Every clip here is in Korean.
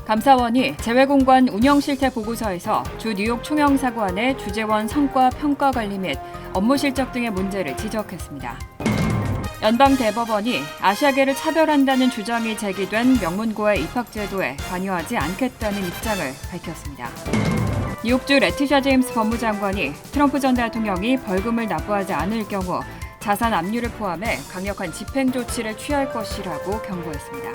감사원이 재외공관 운영 실태 보고서에서 주 뉴욕 총영사관의 주재원 성과 평가 관리 및 업무 실적 등의 문제를 지적했습니다. 연방대법원이 아시아계를 차별한다는 주장이 제기된 명문고의 입학제도에 관여하지 않겠다는 입장을 밝혔습니다. 뉴욕주 레티샤 제임스 법무장관이 트럼프 전 대통령이 벌금을 납부하지 않을 경우 자산 압류를 포함해 강력한 집행 조치를 취할 것이라고 경고했습니다.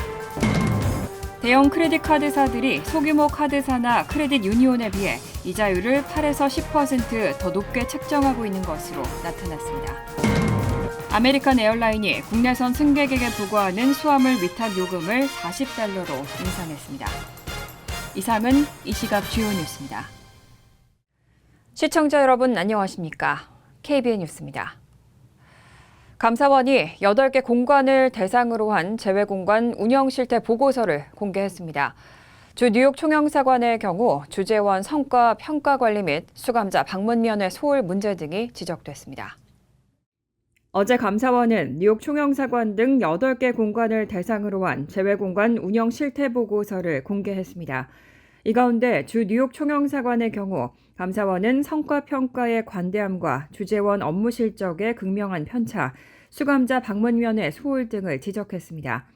대형 크레딧 카드사들이 소규모 카드사나 크레딧 유니온에 비해 이자율을 8에서 10% 더 높게 책정하고 있는 것으로 나타났습니다. 아메리칸 에어라인이 국내선 승객에게 부과하는 수화물 위탁 요금을 $40로 인상했습니다. 이상은 이 시각 주요 뉴스입니다. 시청자 여러분 안녕하십니까? KBN 뉴스입니다. 감사원이 8개 공관을 대상으로 한 재외공관 운영 실태 보고서를 공개했습니다. 주 뉴욕 총영사관의 경우 주재원 성과 평가 관리 및 수감자 방문 면회 소홀 문제 등이 지적됐습니다. 어제 감사원은 뉴욕 총영사관 등 8개 공관을 대상으로 한 재외공관 운영 실태 보고서를 공개했습니다. 이 가운데 주 뉴욕 총영사관의 경우 감사원은 성과 평가의 관대함과 주재원 업무 실적의 극명한 편차, 수감자 방문 면회 소홀 등을 지적했습니다.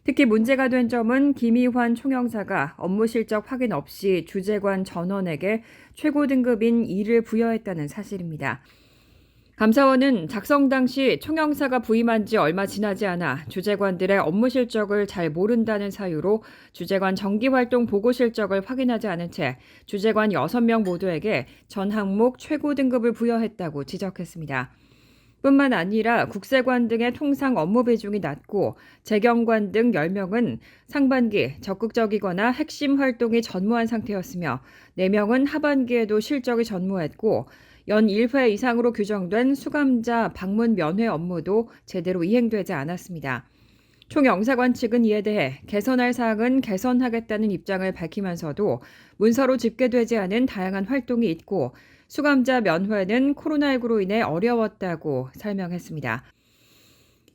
특히 문제가 된 점은 김희환 총영사가 업무 실적 확인 없이 주재관 전원에게 최고 등급인 2를 부여했다는 사실입니다. 감사원은 작성 당시 총영사가 부임한 지 얼마 지나지 않아 주재관들의 업무 실적을 잘 모른다는 사유로 주재관 정기활동 보고 실적을 확인하지 않은 채 주재관 6명 모두에게 전 항목 최고 등급을 부여했다고 지적했습니다. 뿐만 아니라 국세관 등의 통상 업무 비중이 낮고 재경관 등 10명은 상반기 적극적이거나 핵심 활동이 전무한 상태였으며 4명은 하반기에도 실적이 전무했고 연 1회 이상으로 규정된 수감자 방문 면회 업무도 제대로 이행되지 않았습니다. 총영사관 측은 이에 대해 개선할 사항은 개선하겠다는 입장을 밝히면서도 문서로 집계되지 않은 다양한 활동이 있고 수감자 면회는 코로나19로 인해 어려웠다고 설명했습니다.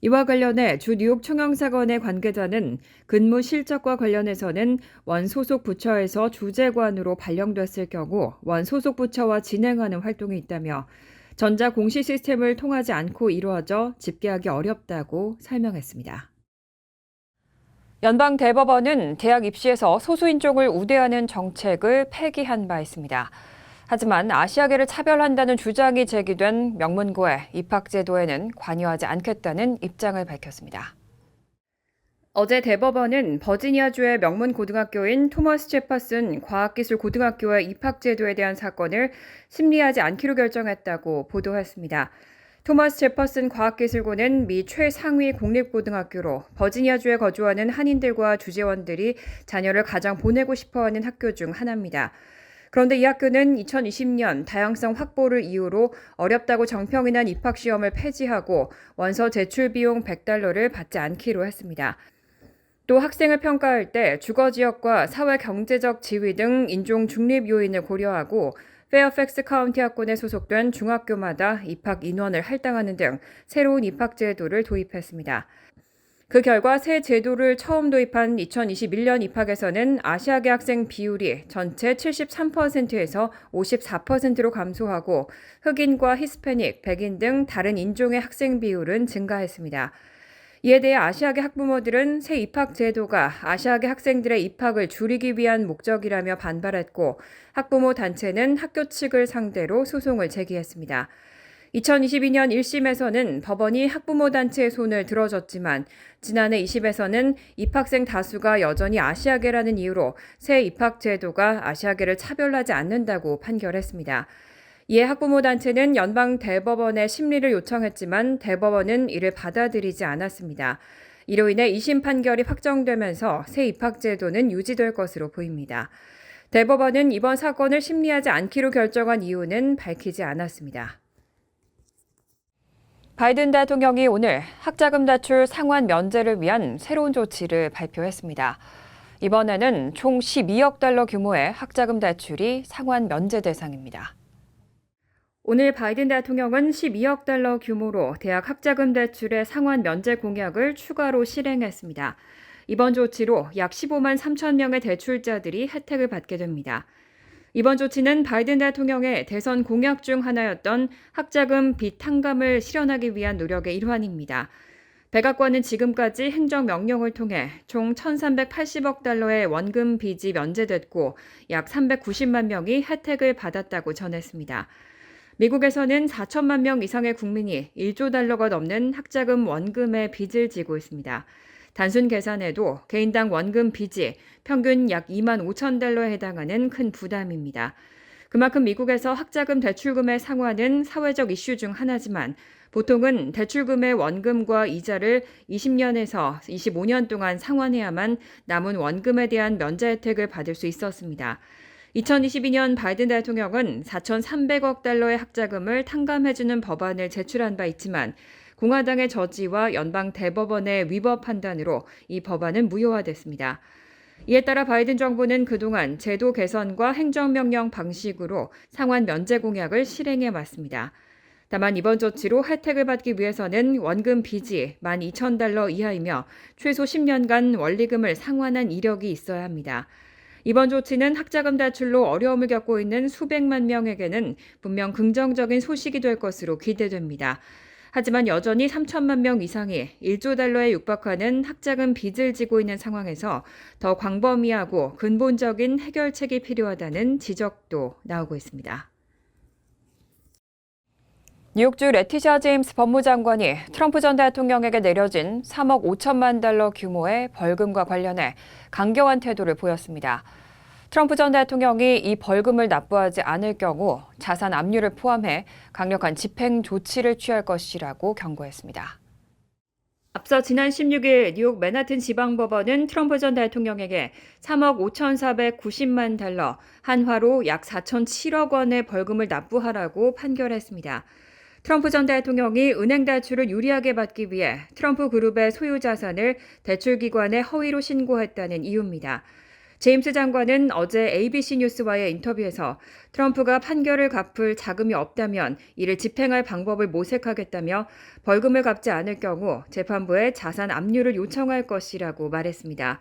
이와 관련해 주 뉴욕 총영사관의 관계자는 근무 실적과 관련해서는 원 소속 부처에서 주재관으로 발령됐을 경우 원 소속 부처와 진행하는 활동이 있다며 전자 공시 시스템을 통하지 않고 이루어져 집계하기 어렵다고 설명했습니다. 연방대법원은 대학 입시에서 소수인종을 우대하는 정책을 폐기한 바 있습니다. 하지만 아시아계를 차별한다는 주장이 제기된 명문고의 입학제도에는 관여하지 않겠다는 입장을 밝혔습니다. 어제 대법원은 버지니아주의 명문고등학교인 토머스 제퍼슨 과학기술고등학교의 입학제도에 대한 사건을 심리하지 않기로 결정했다고 보도했습니다. 토머스 제퍼슨 과학기술고는 미 최상위 공립고등학교로 버지니아주에 거주하는 한인들과 주재원들이 자녀를 가장 보내고 싶어하는 학교 중 하나입니다. 그런데 이 학교는 2020년 다양성 확보를 이유로 어렵다고 정평이 난 입학시험을 폐지하고 원서 제출 비용 $100를 받지 않기로 했습니다. 또 학생을 평가할 때 주거 지역과 사회 경제적 지위 등 인종 중립 요인을 고려하고 페어팩스 카운티 학군에 소속된 중학교마다 입학 인원을 할당하는 등 새로운 입학 제도를 도입했습니다. 그 결과 새 제도를 처음 도입한 2021년 입학에서는 아시아계 학생 비율이 전체 73%에서 54%로 감소하고 흑인과 히스패닉, 백인 등 다른 인종의 학생 비율은 증가했습니다. 이에 대해 아시아계 학부모들은 새 입학 제도가 아시아계 학생들의 입학을 줄이기 위한 목적이라며 반발했고 학부모 단체는 학교 측을 상대로 소송을 제기했습니다. 2022년 1심에서는 법원이 학부모 단체의 손을 들어줬지만 지난해 2심에서는 입학생 다수가 여전히 아시아계라는 이유로 새 입학 제도가 아시아계를 차별하지 않는다고 판결했습니다. 이에 학부모 단체는 연방 대법원에 심리를 요청했지만 대법원은 이를 받아들이지 않았습니다. 이로 인해 2심 판결이 확정되면서 새 입학 제도는 유지될 것으로 보입니다. 대법원은 이번 사건을 심리하지 않기로 결정한 이유는 밝히지 않았습니다. 바이든 대통령이 오늘 학자금 대출 상환 면제를 위한 새로운 조치를 발표했습니다. 이번에는 총 $12억 규모의 학자금 대출이 상환 면제 대상입니다. 오늘 바이든 대통령은 $12억 규모로 대학 학자금 대출의 상환 면제 공약을 추가로 실행했습니다. 이번 조치로 약 15만 3천 명의 대출자들이 혜택을 받게 됩니다. 이번 조치는 바이든 대통령의 대선 공약 중 하나였던 학자금 빚 탕감을 실현하기 위한 노력의 일환입니다. 백악관은 지금까지 행정명령을 통해 총 1,380억 달러의 원금 빚이 면제됐고 약 390만 명이 혜택을 받았다고 전했습니다. 미국에서는 4천만 명 이상의 국민이 1조 달러가 넘는 학자금 원금의 빚을 지고 있습니다. 단순 계산해도 개인당 원금 빚이 평균 약 2만 5천 달러에 해당하는 큰 부담입니다. 그만큼 미국에서 학자금 대출금의 상환은 사회적 이슈 중 하나지만 보통은 대출금의 원금과 이자를 20년에서 25년 동안 상환해야만 남은 원금에 대한 면제 혜택을 받을 수 있었습니다. 2022년 바이든 대통령은 4,300억 달러의 학자금을 탕감해주는 법안을 제출한 바 있지만 공화당의 저지와 연방 대법원의 위법 판단으로 이 법안은 무효화됐습니다. 이에 따라 바이든 정부는 그동안 제도 개선과 행정명령 방식으로 상환 면제 공약을 실행해 왔습니다. 다만 이번 조치로 혜택을 받기 위해서는 원금 빚이 12,000달러 이하이며 최소 10년간 원리금을 상환한 이력이 있어야 합니다. 이번 조치는 학자금 대출로 어려움을 겪고 있는 수백만 명에게는 분명 긍정적인 소식이 될 것으로 기대됩니다. 하지만 여전히 3천만 명 이상이 1조 달러에 육박하는 학자금 빚을 지고 있는 상황에서 더 광범위하고 근본적인 해결책이 필요하다는 지적도 나오고 있습니다. 뉴욕주 레티샤 제임스 법무장관이 트럼프 전 대통령에게 내려진 3억 5천만 달러 규모의 벌금과 관련해 강경한 태도를 보였습니다. 트럼프 전 대통령이 이 벌금을 납부하지 않을 경우 자산 압류를 포함해 강력한 집행 조치를 취할 것이라고 경고했습니다. 앞서 지난 16일 뉴욕 맨하튼 지방법원은 트럼프 전 대통령에게 3억 5,490만 달러, 한화로 약 4,007억 원의 벌금을 납부하라고 판결했습니다. 트럼프 전 대통령이 은행 대출을 유리하게 받기 위해 트럼프 그룹의 소유 자산을 대출기관에 허위로 신고했다는 이유입니다. 제임스 장관은 어제 ABC 뉴스와의 인터뷰에서 트럼프가 판결을 갚을 자금이 없다면 이를 집행할 방법을 모색하겠다며 벌금을 갚지 않을 경우 재판부에 자산 압류를 요청할 것이라고 말했습니다.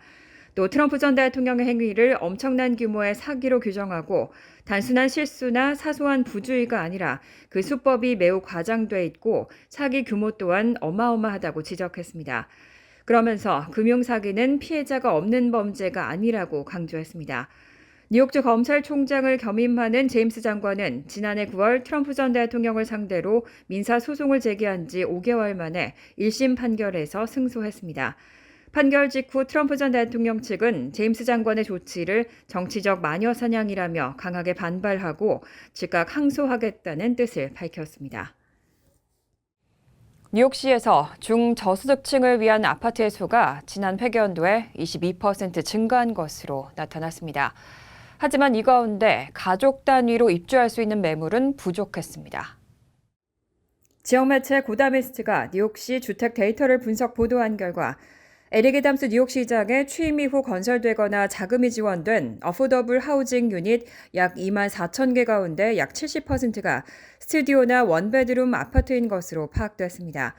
또 트럼프 전 대통령의 행위를 엄청난 규모의 사기로 규정하고 단순한 실수나 사소한 부주의가 아니라 그 수법이 매우 과장돼 있고 사기 규모 또한 어마어마하다고 지적했습니다. 그러면서 금융사기는 피해자가 없는 범죄가 아니라고 강조했습니다. 뉴욕주 검찰총장을 겸임하는 제임스 장관은 지난해 9월 트럼프 전 대통령을 상대로 민사소송을 제기한 지 5개월 만에 1심 판결에서 승소했습니다. 판결 직후 트럼프 전 대통령 측은 제임스 장관의 조치를 정치적 마녀사냥이라며 강하게 반발하고 즉각 항소하겠다는 뜻을 밝혔습니다. 뉴욕시에서 중저소득층을 위한 아파트의 수가 지난 회계연도에 22% 증가한 것으로 나타났습니다. 하지만 이 가운데 가족 단위로 입주할 수 있는 매물은 부족했습니다. 지역 매체 고다미스트가 뉴욕시 주택 데이터를 분석 보도한 결과 에릭 애담스 뉴욕시장의 취임 이후 건설되거나 자금이 지원된 어포더블 하우징 유닛 약 2만 4천 개 가운데 약 70%가 스튜디오나 원베드룸 아파트인 것으로 파악됐습니다.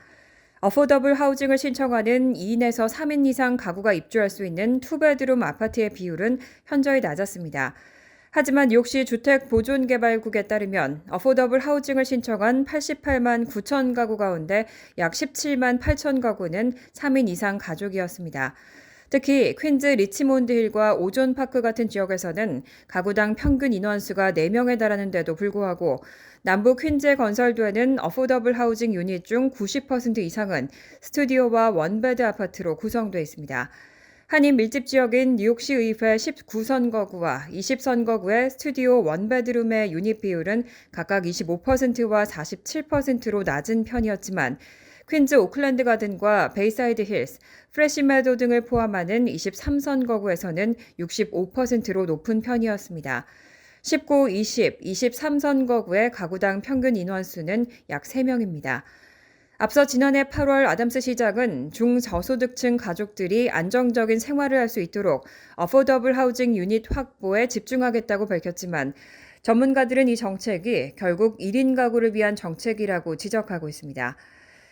어포더블 하우징을 신청하는 2인에서 3인 이상 가구가 입주할 수 있는 투베드룸 아파트의 비율은 현저히 낮았습니다. 하지만 뉴욕시 주택보존개발국에 따르면 어포더블 하우징을 신청한 88만 9천 가구 가운데 약 17만 8천 가구는 3인 이상 가족이었습니다. 특히 퀸즈 리치몬드 힐과 오존 파크 같은 지역에서는 가구당 평균 인원수가 4명에 달하는데도 불구하고 남부 퀸즈에 건설되는 어포더블 하우징 유닛 중 90% 이상은 스튜디오와 원베드 아파트로 구성되어 있습니다. 한인 밀집 지역인 뉴욕시 의회 19선거구와 20선거구의 스튜디오 원베드룸의 유닛 비율은 각각 25%와 47%로 낮은 편이었지만 퀸즈 오클랜드 가든과 베이사이드 힐스, 프레시 메도 등을 포함하는 23선거구에서는 65%로 높은 편이었습니다. 19, 20, 23선거구의 가구당 평균 인원수는 약 3명입니다. 앞서 지난해 8월 아담스 시장은 중저소득층 가족들이 안정적인 생활을 할 수 있도록 어포더블 하우징 유닛 확보에 집중하겠다고 밝혔지만 전문가들은 이 정책이 결국 1인 가구를 위한 정책이라고 지적하고 있습니다.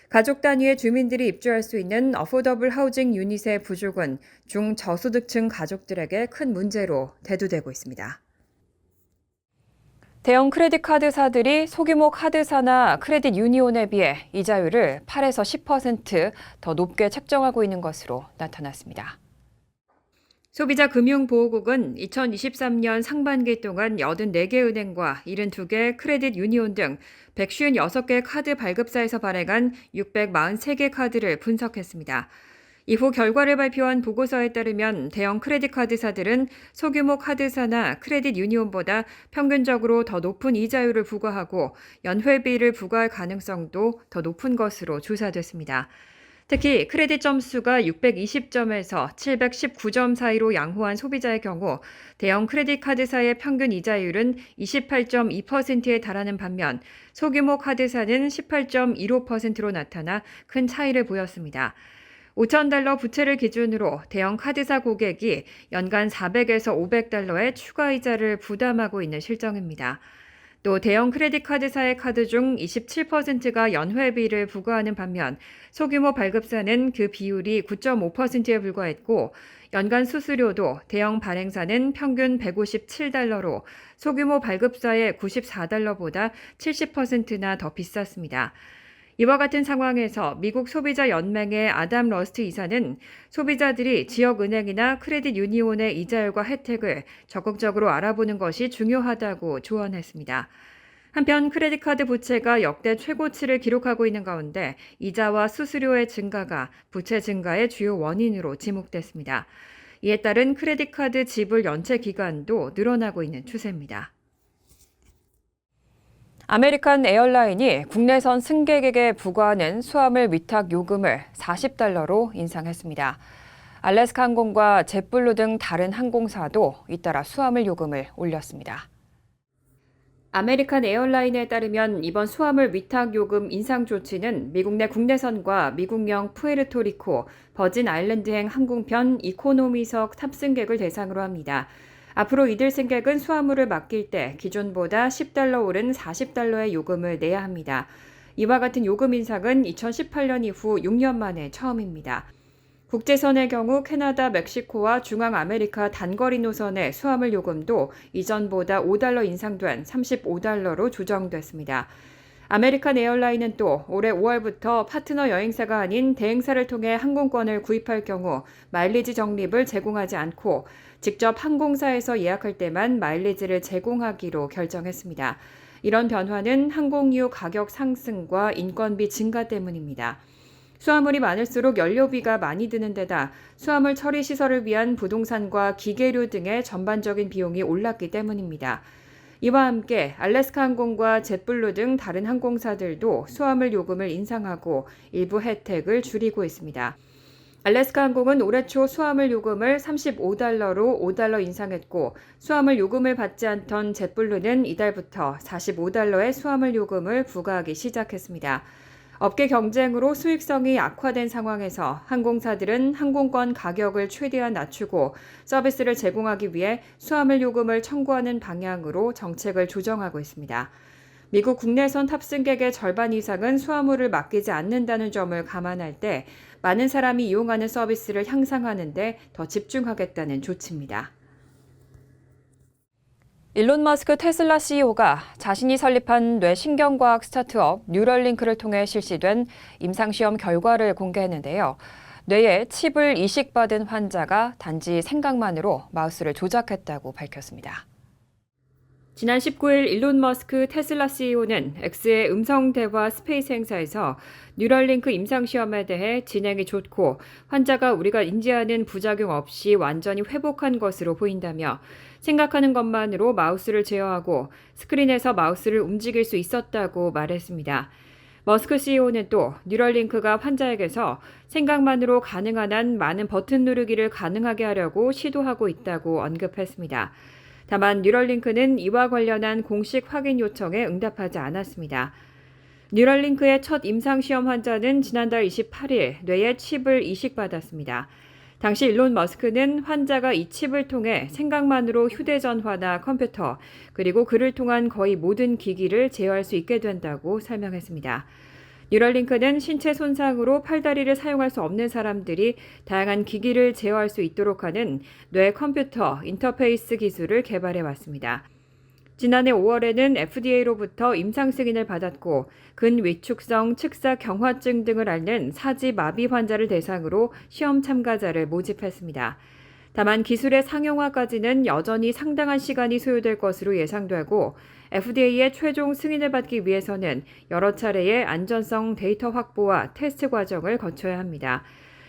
가족 단위의 주민들이 입주할 수 있는 어포더블 하우징 유닛의 부족은 중저소득층 가족들에게 큰 문제로 대두되고 있습니다. 대형 크레딧 카드사들이 소규모 카드사나 크레딧 유니온에 비해 이자율을 8에서 10%더 높게 책정하고 있는 것으로 나타났습니다. 소비자금융보호국은 2023년 상반기 동안 84개 은행과 72개 크레딧 유니온 등 156개 카드 발급사에서 발행한 643개 카드를 분석했습니다. 이후 결과를 발표한 보고서에 따르면 대형 크레딧 카드사들은 소규모 카드사나 크레딧 유니온보다 평균적으로 더 높은 이자율을 부과하고 연회비를 부과할 가능성도 더 높은 것으로 조사됐습니다. 특히 크레딧 점수가 620점에서 719점 사이로 양호한 소비자의 경우 대형 크레딧 카드사의 평균 이자율은 28.2%에 달하는 반면 소규모 카드사는 18.15%로 나타나 큰 차이를 보였습니다. $5,000 부채를 기준으로 대형 카드사 고객이 연간 $400에서 $500의 추가 이자를 부담하고 있는 실정입니다. 또 대형 크레딧 카드사의 카드 중 27%가 연회비를 부과하는 반면 소규모 발급사는 그 비율이 9.5%에 불과했고 연간 수수료도 대형 발행사는 평균 $157로 소규모 발급사의 $94보다 70%나 더 비쌌습니다. 이와 같은 상황에서 미국 소비자연맹의 아담 러스트 이사는 소비자들이 지역은행이나 크레딧 유니온의 이자율과 혜택을 적극적으로 알아보는 것이 중요하다고 조언했습니다. 한편 크레딧 카드 부채가 역대 최고치를 기록하고 있는 가운데 이자와 수수료의 증가가 부채 증가의 주요 원인으로 지목됐습니다. 이에 따른 크레딧 카드 지불 연체 기간도 늘어나고 있는 추세입니다. 아메리칸 에어라인이 국내선 승객에게 부과하는 수화물 위탁 요금을 $40로 인상했습니다. 알래스카 항공과 젯블루 등 다른 항공사도 잇따라 수화물 요금을 올렸습니다. 아메리칸 에어라인에 따르면 이번 수화물 위탁 요금 인상 조치는 미국 내 국내선과 미국령 푸에르토리코, 버진 아일랜드행 항공편 이코노미석 탑승객을 대상으로 합니다. 앞으로 이들 승객은 수화물을 맡길 때 기존보다 $10 오른 $40의 요금을 내야 합니다. 이와 같은 요금 인상은 2018년 이후 6년 만에 처음입니다. 국제선의 경우 캐나다, 멕시코와 중앙아메리카 단거리 노선의 수화물 요금도 이전보다 $5 인상된 $35로 조정됐습니다. 아메리칸 에어라인은 또 올해 5월부터 파트너 여행사가 아닌 대행사를 통해 항공권을 구입할 경우 마일리지 적립을 제공하지 않고 직접 항공사에서 예약할 때만 마일리지를 제공하기로 결정했습니다. 이런 변화는 항공유 가격 상승과 인건비 증가 때문입니다. 수화물이 많을수록 연료비가 많이 드는 데다 수화물 처리 시설을 위한 부동산과 기계료 등의 전반적인 비용이 올랐기 때문입니다. 이와 함께 알래스카 항공과 젯블루 등 다른 항공사들도 수화물 요금을 인상하고 일부 혜택을 줄이고 있습니다. 알래스카 항공은 올해 초 수화물 요금을 $35로 $5 인상했고 수화물 요금을 받지 않던 젯블루는 이달부터 $45의 수화물 요금을 부과하기 시작했습니다. 업계 경쟁으로 수익성이 악화된 상황에서 항공사들은 항공권 가격을 최대한 낮추고 서비스를 제공하기 위해 수화물 요금을 청구하는 방향으로 정책을 조정하고 있습니다. 미국 국내선 탑승객의 절반 이상은 수화물을 맡기지 않는다는 점을 감안할 때 많은 사람이 이용하는 서비스를 향상하는 데 더 집중하겠다는 조치입니다. 일론 머스크 테슬라 CEO가 자신이 설립한 뇌신경과학 스타트업 뉴럴링크를 통해 실시된 임상시험 결과를 공개했는데요. 뇌에 칩을 이식받은 환자가 단지 생각만으로 마우스를 조작했다고 밝혔습니다. 지난 19일 일론 머스크 테슬라 CEO는 X의 음성대화 스페이스 행사에서 뉴럴링크 임상시험에 대해 진행이 좋고 환자가 우리가 인지하는 부작용 없이 완전히 회복한 것으로 보인다며 생각하는 것만으로 마우스를 제어하고 스크린에서 마우스를 움직일 수 있었다고 말했습니다. 머스크 CEO는 또 뉴럴링크가 환자에게서 생각만으로 가능한 한 많은 버튼 누르기를 가능하게 하려고 시도하고 있다고 언급했습니다. 다만 뉴럴링크는 이와 관련한 공식 확인 요청에 응답하지 않았습니다. 뉴럴링크의 첫 임상시험 환자는 지난달 28일 뇌에 칩을 이식받았습니다. 당시 일론 머스크는 환자가 이 칩을 통해 생각만으로 휴대전화나 컴퓨터, 그리고 그를 통한 거의 모든 기기를 제어할 수 있게 된다고 설명했습니다. 뉴럴링크는 신체 손상으로 팔다리를 사용할 수 없는 사람들이 다양한 기기를 제어할 수 있도록 하는 뇌 컴퓨터 인터페이스 기술을 개발해 왔습니다. 지난해 5월에는 FDA로부터 임상 승인을 받았고 근위축성 측사 경화증 등을 앓는 사지 마비 환자를 대상으로 시험 참가자를 모집했습니다. 다만 기술의 상용화까지는 여전히 상당한 시간이 소요될 것으로 예상되고 FDA의 최종 승인을 받기 위해서는 여러 차례의 안전성 데이터 확보와 테스트 과정을 거쳐야 합니다.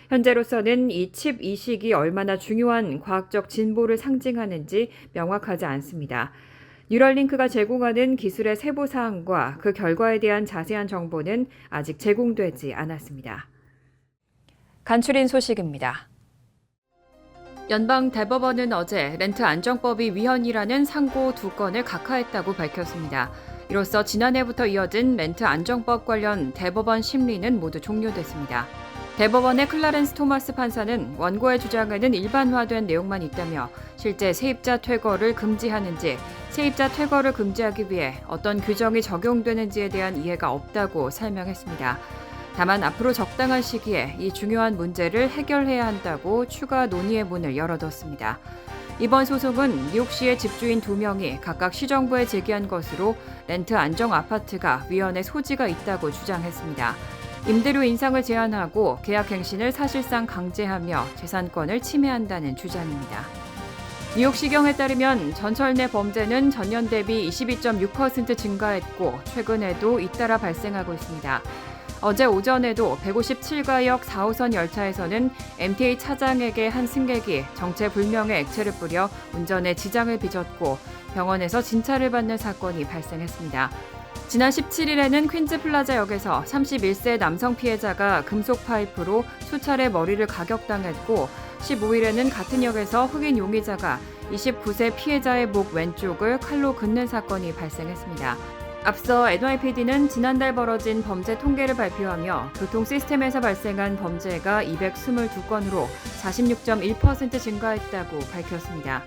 현재로서는 이 칩 이식이 얼마나 중요한 과학적 진보를 상징하는지 명확하지 않습니다. 뉴럴링크가 제공하는 기술의 세부 사항과 그 결과에 대한 자세한 정보는 아직 제공되지 않았습니다. 간추린 소식입니다. 연방 대법원은 어제 렌트 안정법이 위헌이라는 상고 2건을 각하했다고 밝혔습니다. 이로써 지난해부터 이어진 렌트 안정법 관련 대법원 심리는 모두 종료됐습니다. 대법원의 클라렌스 토마스 판사는 원고의 주장에는 일반화된 내용만 있다며 실제 세입자 퇴거를 금지하는지 세입자 퇴거를 금지하기 위해 어떤 규정이 적용되는지에 대한 이해가 없다고 설명했습니다. 다만 앞으로 적당한 시기에 이 중요한 문제를 해결해야 한다고 추가 논의의 문을 열어뒀습니다. 이번 소송은 뉴욕시의 집주인 2명이 각각 시정부에 제기한 것으로 렌트 안정 아파트가 위헌의 소지가 있다고 주장했습니다. 임대료 인상을 제한하고 계약 갱신을 사실상 강제하며 재산권을 침해한다는 주장입니다. 뉴욕시경에 따르면 전철 내 범죄는 전년 대비 22.6% 증가했고 최근에도 잇따라 발생하고 있습니다. 어제 오전에도 157가역 4호선 열차에서는 MTA 차장에게 한 승객이 정체불명의 액체를 뿌려 운전에 지장을 빚었고 병원에서 진찰을 받는 사건이 발생했습니다. 지난 17일에는 퀸즈 플라자역에서 31세 남성 피해자가 금속 파이프로 수차례 머리를 가격당했고 15일에는 같은 역에서 흑인 용의자가 29세 피해자의 목 왼쪽을 칼로 긋는 사건이 발생했습니다. 앞서 NYPD는 지난달 벌어진 범죄 통계를 발표하며 교통 시스템에서 발생한 범죄가 222건으로 46.1% 증가했다고 밝혔습니다.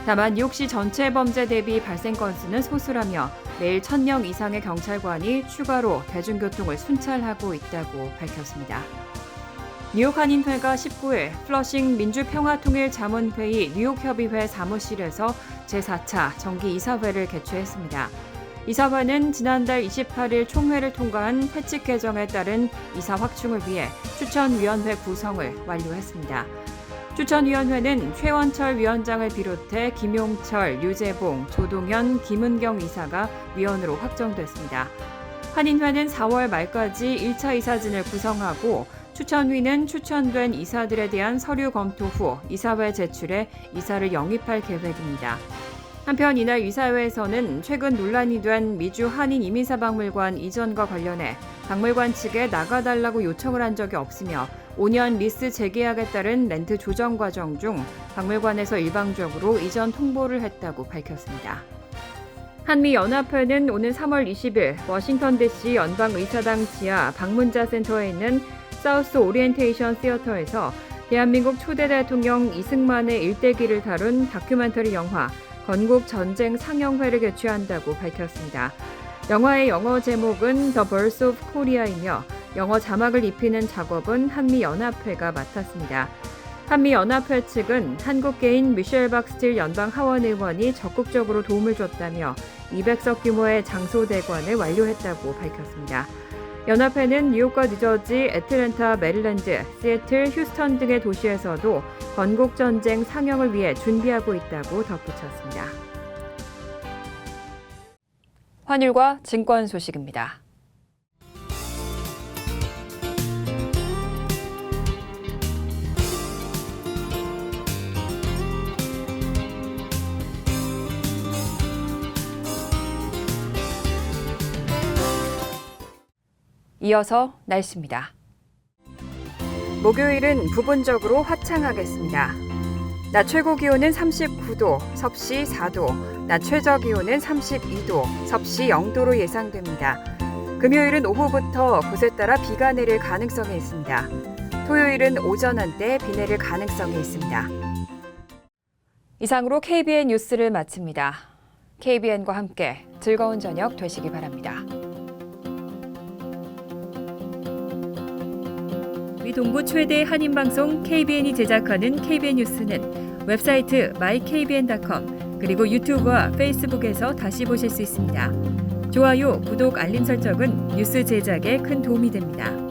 다만 뉴욕시 전체 범죄 대비 발생 건수는 소수라며 매일 1,000명 이상의 경찰관이 추가로 대중교통을 순찰하고 있다고 밝혔습니다. 뉴욕 한인회가 19일 플러싱 민주평화통일자문회의 뉴욕협의회 사무실에서 제4차 정기이사회를 개최했습니다. 이사회는 지난달 28일 총회를 통과한 회칙 개정에 따른 이사 확충을 위해 추천위원회 구성을 완료했습니다. 추천위원회는 최원철 위원장을 비롯해 김용철, 류재봉, 조동현, 김은경 이사가 위원으로 확정됐습니다. 한인회는 4월 말까지 1차 이사진을 구성하고 추천위는 추천된 이사들에 대한 서류 검토 후 이사회 제출해 이사를 영입할 계획입니다. 한편 이날 이사회에서는 최근 논란이 된 미주 한인 이민사박물관 이전과 관련해 박물관 측에 나가달라고 요청을 한 적이 없으며 5년 리스 재계약에 따른 렌트 조정 과정 중 박물관에서 일방적으로 이전 통보를 했다고 밝혔습니다. 한미연합회는 오는 3월 20일 워싱턴 DC 연방의사당 지하 방문자 센터에 있는 사우스 오리엔테이션 시어터에서 대한민국 초대 대통령 이승만의 일대기를 다룬 다큐멘터리 영화 건국 전쟁 상영회를 개최한다고 밝혔습니다. 영화의 영어 제목은 The Birth of Korea이며 영어 자막을 입히는 작업은 한미연합회가 맡았습니다. 한미연합회 측은 한국계인 미셸 박스틸 연방 하원 의원이 적극적으로 도움을 줬다며 200석 규모의 장소 대관을 완료했다고 밝혔습니다. 연합회는 뉴욕과 뉴저지, 애틀랜타, 메릴랜드, 시애틀, 휴스턴 등의 도시에서도 건국전쟁 상영을 위해 준비하고 있다고 덧붙였습니다. 환율과 증권 소식입니다. 이어서 날씨입니다. 목요일은 부분적으로 화창하겠습니다. 낮 최고 기온은 39도, 섭씨 4도, 낮 최저 기온은 32도, 섭씨 0도로 예상됩니다. 금요일은 오후부터 곳에 따라 비가 내릴 가능성이 있습니다. 토요일은 오전 한때 비 내릴 가능성이 있습니다. 이상으로 KBN 뉴스를 마칩니다. KBN과 함께 즐거운 저녁 되시기 바랍니다. 저희 동부 최대 한인방송 KBN이 제작하는 KBN 뉴스는 웹사이트 mykbn.com 그리고 유튜브와 페이스북에서 다시 보실 수 있습니다. 좋아요, 구독, 알림 설정은 뉴스 제작에 큰 도움이 됩니다.